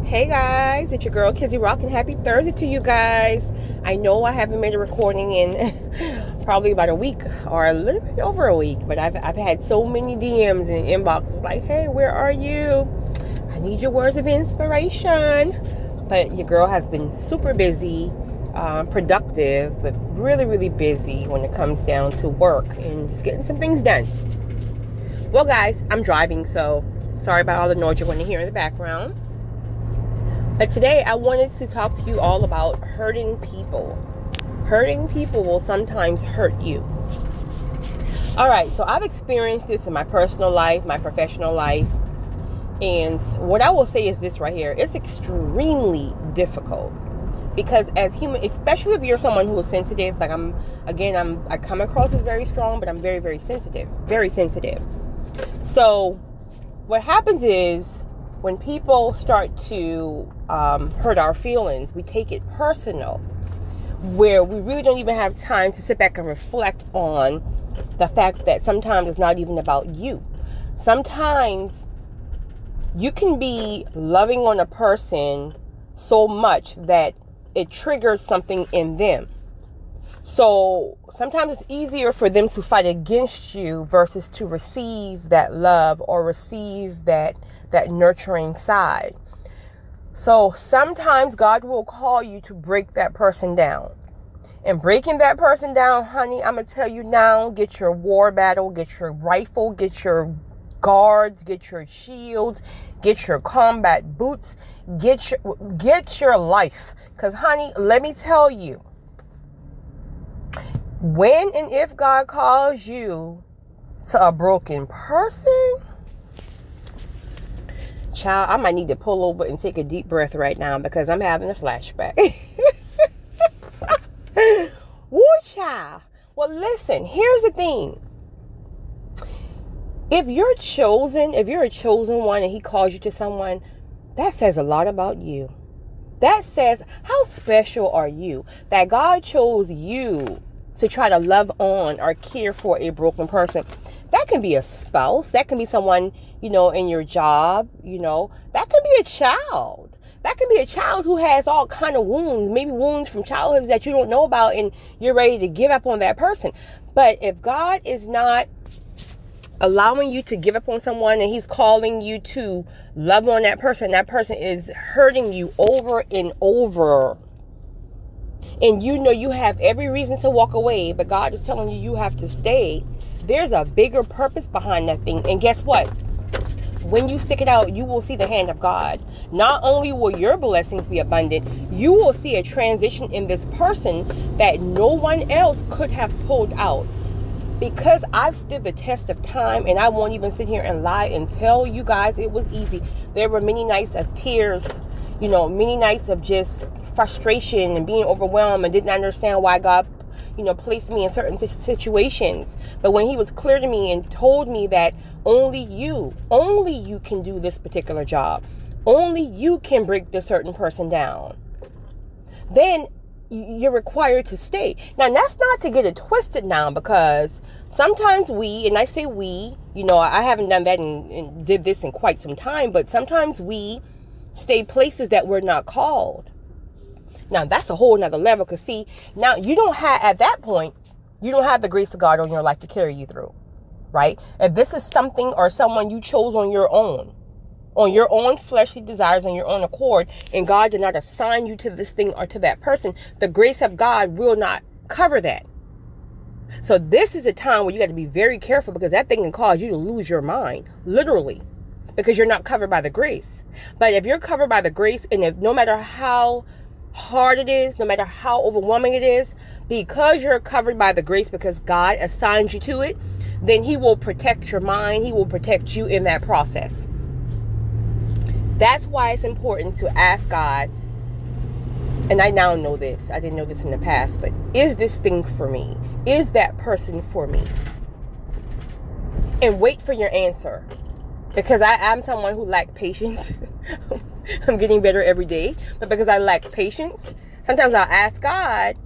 Hey guys, it's your girl Kizzy Rock, and happy Thursday to you guys. I know I haven't made a recording in probably about a week or a little bit over a week, but I've had so many DMs and inboxes like, hey, where are you? I need your words of inspiration. But your girl has been super busy, productive, but really busy when it comes down to work and just getting some things done. Well guys, I'm driving, so sorry about all the noise you're going to hear in the background. But today I wanted to talk to you all about hurting people. Hurting people will sometimes hurt you. All right, so I've experienced this in my personal life, my professional life. And what I will say is this right here. It's extremely difficult. Because as human, especially if you're someone who is sensitive, like I come across as very strong, but I'm very sensitive. Very sensitive. So what happens is, when people start to hurt our feelings, we take it personal, where we really don't even have time to sit back and reflect on the fact that sometimes it's not even about you. Sometimes you can be loving on a person so much that it triggers something in them. So sometimes it's easier for them to fight against you versus to receive that love or receive that nurturing side. So sometimes God will call you to break that person down. And breaking that person down, honey, I'm going to tell you now, get your war battle, get your rifle, get your guards, get your shields, get your combat boots, get your life. Because, honey, let me tell you, when and if God calls you to a broken person, child, I might need to pull over and take a deep breath right now because I'm having a flashback. Woo, child. Well, listen, here's the thing. If you're a chosen one and he calls you to someone, that says a lot about you. That says, how special are you that God chose you to try to love on or care for a broken person. That can be a spouse. That can be someone, in your job, that can be a child. That can be a child who has all kind of wounds, maybe wounds from childhood that you don't know about, and you're ready to give up on that person. But if God is not allowing you to give up on someone and he's calling you to love on that person is hurting you over and over, and you have every reason to walk away, but God is telling you have to stay, there's a bigger purpose behind that thing. And guess what? When you stick it out, you will see the hand of God. Not only will your blessings be abundant, you will see a transition in this person that no one else could have pulled out. Because I've stood the test of time, and I won't even sit here and lie and tell you guys it was easy. There were many nights of tears, many nights of just frustration and being overwhelmed and didn't understand why God, placed me in certain situations. But when he was clear to me and told me that only you can do this particular job, only you can break this certain person down, then you're required to stay. Now, that's not to get it twisted now, because sometimes and I say we, I haven't done that and did this in quite some time, but sometimes we stay places that we're not called. Now, that's a whole nother level, because see, now at that point, you don't have the grace of God on your life to carry you through, right? If this is something or someone you chose on your own fleshly desires, on your own accord, and God did not assign you to this thing or to that person, the grace of God will not cover that. So this is a time where you got to be very careful, because that thing can cause you to lose your mind, literally, because you're not covered by the grace. But if you're covered by the grace, and if no matter how hard it is, no matter how overwhelming it is, because you're covered by the grace, because God assigned you to it, then he will protect your mind. He will protect you in that process. That's why it's important to ask God, and I now know this, I didn't know this in the past, but is this thing for me? Is that person for me? And wait for your answer. Because I'm someone who lacks patience. I'm getting better every day. But because I lack patience, sometimes I'll ask God,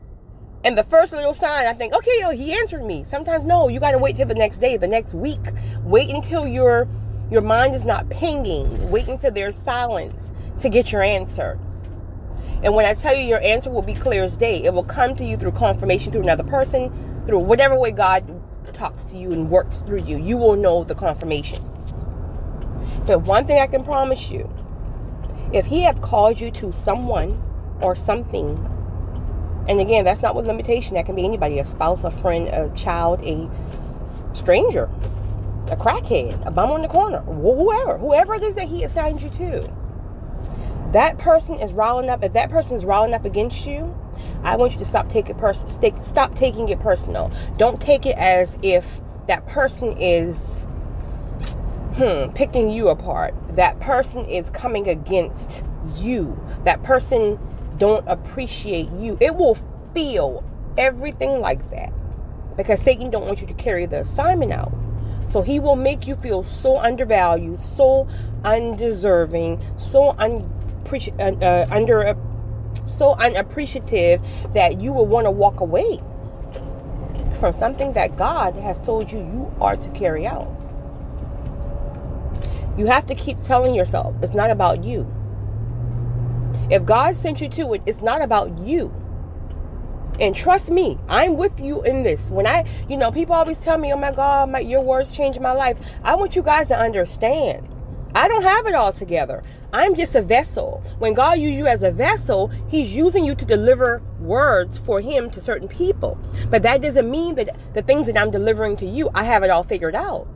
and the first little sign, I think, okay, he answered me. Sometimes, no, you got to wait till the next day, the next week. Wait until your Your mind is not pinging. Wait until there's silence to get your answer. And when I tell you your answer will be clear as day, it will come to you through confirmation, through another person, through whatever way God talks to you and works through you. You will know the confirmation. But one thing I can promise you, if he have called you to someone or something, and again, that's not with limitation. That can be anybody, a spouse, a friend, a child, a stranger, a crackhead, a bum on the corner, whoever it is that he assigned you to. That person is riling up. If that person is riling up against you, I want you to stop taking it personal. Don't take it as if that person is picking you apart. That person is coming against you. That person don't appreciate you. It will feel everything like that, because Satan don't want you to carry the assignment out. So he will make you feel so undervalued, so undeserving, so unappreciative that you will want to walk away from something that God has told you are to carry out. You have to keep telling yourself, it's not about you. If God sent you to it, it's not about you. And trust me, I'm with you in this. When people always tell me, oh my God, your words changed my life. I want you guys to understand, I don't have it all together. I'm just a vessel. When God uses you as a vessel, he's using you to deliver words for him to certain people. But that doesn't mean that the things that I'm delivering to you, I have it all figured out.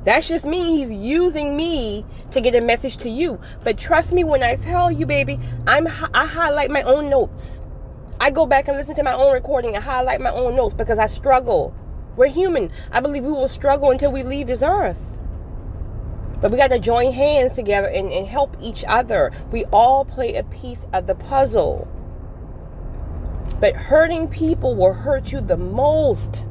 That's just me. He's using me to get a message to you. But trust me when I tell you, baby, I highlight my own notes. I go back and listen to my own recording and highlight my own notes because I struggle. We're human. I believe we will struggle until we leave this earth. But we got to join hands together and help each other. We all play a piece of the puzzle. But hurting people will hurt you the most.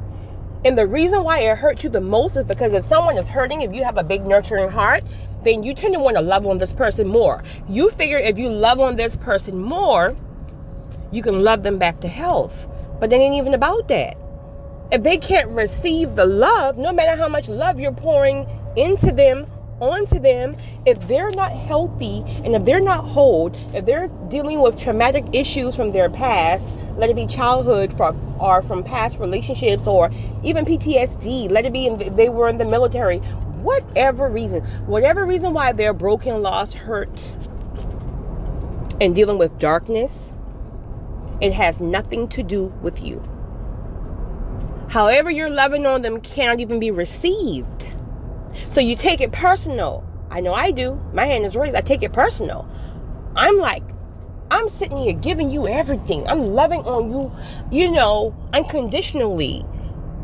And the reason why it hurts you the most is because if someone is hurting, if you have a big nurturing heart, then you tend to want to love on this person more. You figure if you love on this person more, you can love them back to health. But it ain't even about that. If they can't receive the love, no matter how much love you're pouring into them, onto them, if they're not healthy and if they're not whole, if they're dealing with traumatic issues from their past, let it be childhood or from past relationships or even PTSD, let it be they were in the military, whatever reason why they're broken, lost, hurt, and dealing with darkness, it has nothing to do with you. However you're loving on them cannot even be received. So you take it personal. I know I do. My hand is raised. I take it personal. I'm sitting here giving you everything. I'm loving on you, unconditionally.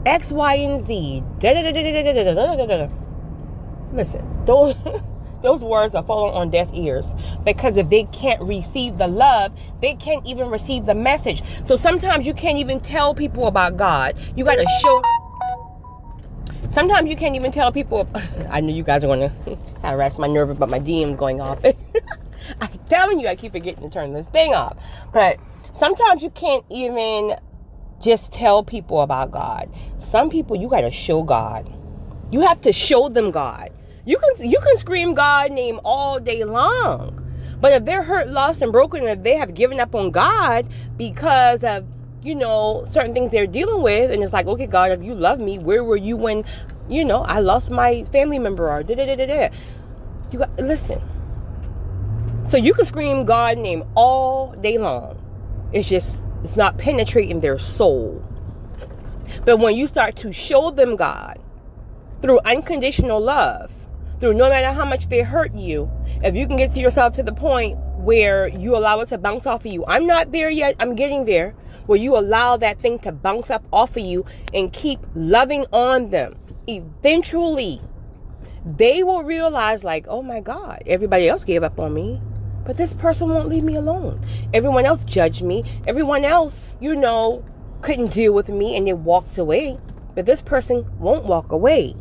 X, Y, and Z. Listen, those words are falling on deaf ears, because if they can't receive the love, they can't even receive the message. So sometimes you can't even tell people about God. You got to show. Sometimes you can't even tell people. I know you guys are going to harass my nerve about my DMs going off. I'm telling you, I keep forgetting to turn this thing off. But sometimes you can't even just tell people about God. Some people, you got to show God. You have to show them God. You can scream God's name all day long. But if they're hurt, lost, and broken, and if they have given up on God because of certain things they're dealing with, and it's like, okay, God, if you love me, where were you when, I lost my family member or You got listen. So you can scream God's name all day long. It's not penetrating their soul. But when you start to show them God through unconditional love, through no matter how much they hurt you, if you can get to yourself to the point where you allow it to bounce off of you. I'm not there yet. I'm getting there. Where you allow that thing to bounce up off of you and keep loving on them. Eventually, they will realize like, oh my God, everybody else gave up on me, but this person won't leave me alone. Everyone else judged me. Everyone else, couldn't deal with me and they walked away. But this person won't walk away.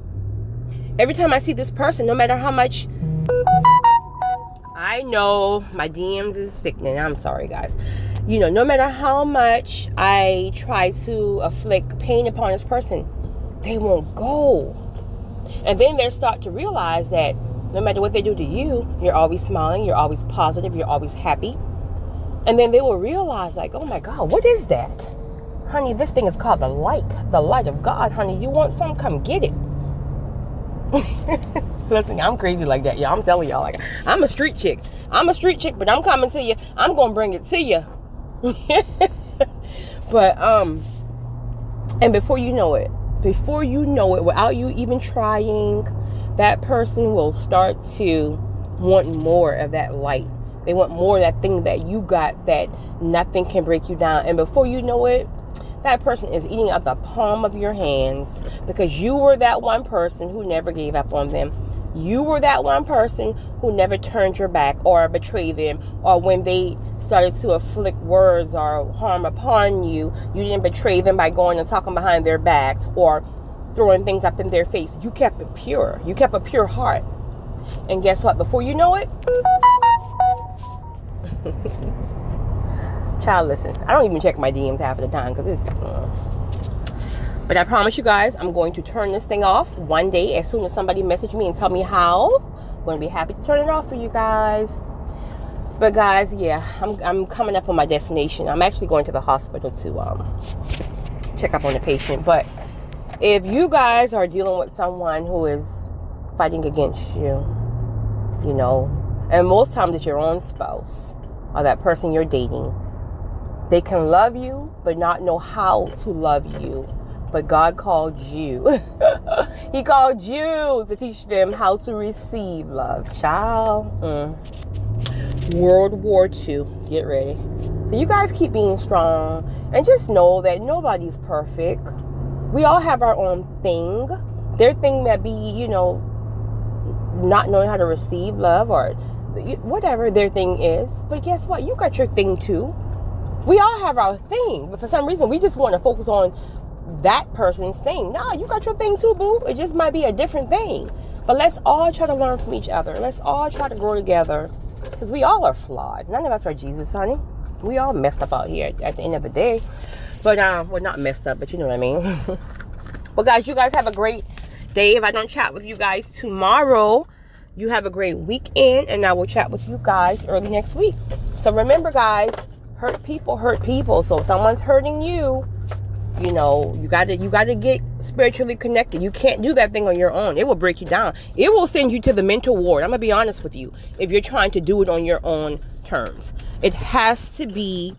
Every time I see this person, no matter how much... I know my DMs is sickening. I'm sorry, guys. No matter how much I try to afflict pain upon this person, they won't go. And then they start to realize that No matter what they do to you, you're always smiling, you're always positive, you're always happy. And then they will realize, like, oh my God, what is that? Honey, this thing is called the light of God, honey. You want some? Come get it. Listen, I'm crazy like that, y'all. I'm telling y'all, like, I'm a street chick. But I'm coming to you. I'm going to bring it to you. But, and before you know it, without you even trying, that person will start to want more of that light. They want more of that thing that you got, that nothing can break you down. And before you know it, that person is eating out the palm of your hands, because you were that one person who never gave up on them. You were that one person who never turned your back or betrayed them, or when they started to afflict words or harm upon you, you didn't betray them by going and talking behind their backs or throwing things up in their face. You kept it pure. You kept a pure heart. And guess what? Before you know it, child, listen, I don't even check my DMs half of the time because it's but I promise you guys, I'm going to turn this thing off one day as soon as somebody message me and tell me how. I'm going to be happy to turn it off for you guys. But guys, yeah, I'm coming up on my destination. I'm actually going to the hospital to check up on the patient. But if you guys are dealing with someone who is fighting against you, you know, and most times it's your own spouse or that person you're dating, they can love you but not know how to love you. But God called you. He called you to teach them how to receive love. Child. World War II. Get ready. So you guys keep being strong. And just know that nobody's perfect. We all have our own thing. Their thing that be, you know, not knowing how to receive love or whatever their thing is. But guess what? You got your thing too. We all have our thing. But for some reason, we just want to focus on that person's thing. Nah, you got your thing too, boo. It just might be a different thing. But let's all try to learn from each other. Let's all try to grow together, because we all are flawed. None of us are Jesus, honey. We all messed up out here at the end of the day. But well, not messed up, but you know what I mean. Well, guys, you guys have a great day. If I don't chat with you guys tomorrow, you have a great weekend, and I will chat with you guys early next week. So remember, guys, hurt people. So if someone's hurting you, you know, you got to get spiritually connected. You can't do that thing on your own. It will break you down. It will send you to the mental ward. I'm going to be honest with you. If you're trying to do it on your own terms, it has to be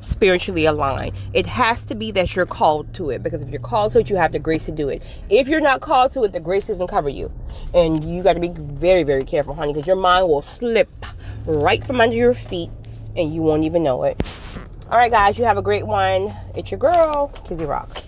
spiritually aligned. It has to be that you're called to it, because if you're called to it, you have the grace to do it. If you're not called to it, the grace doesn't cover you. And you got to be very, very careful, honey, because your mind will slip right from under your feet and you won't even know it. All right, guys, you have a great one. It's your girl, Kizzy Rock.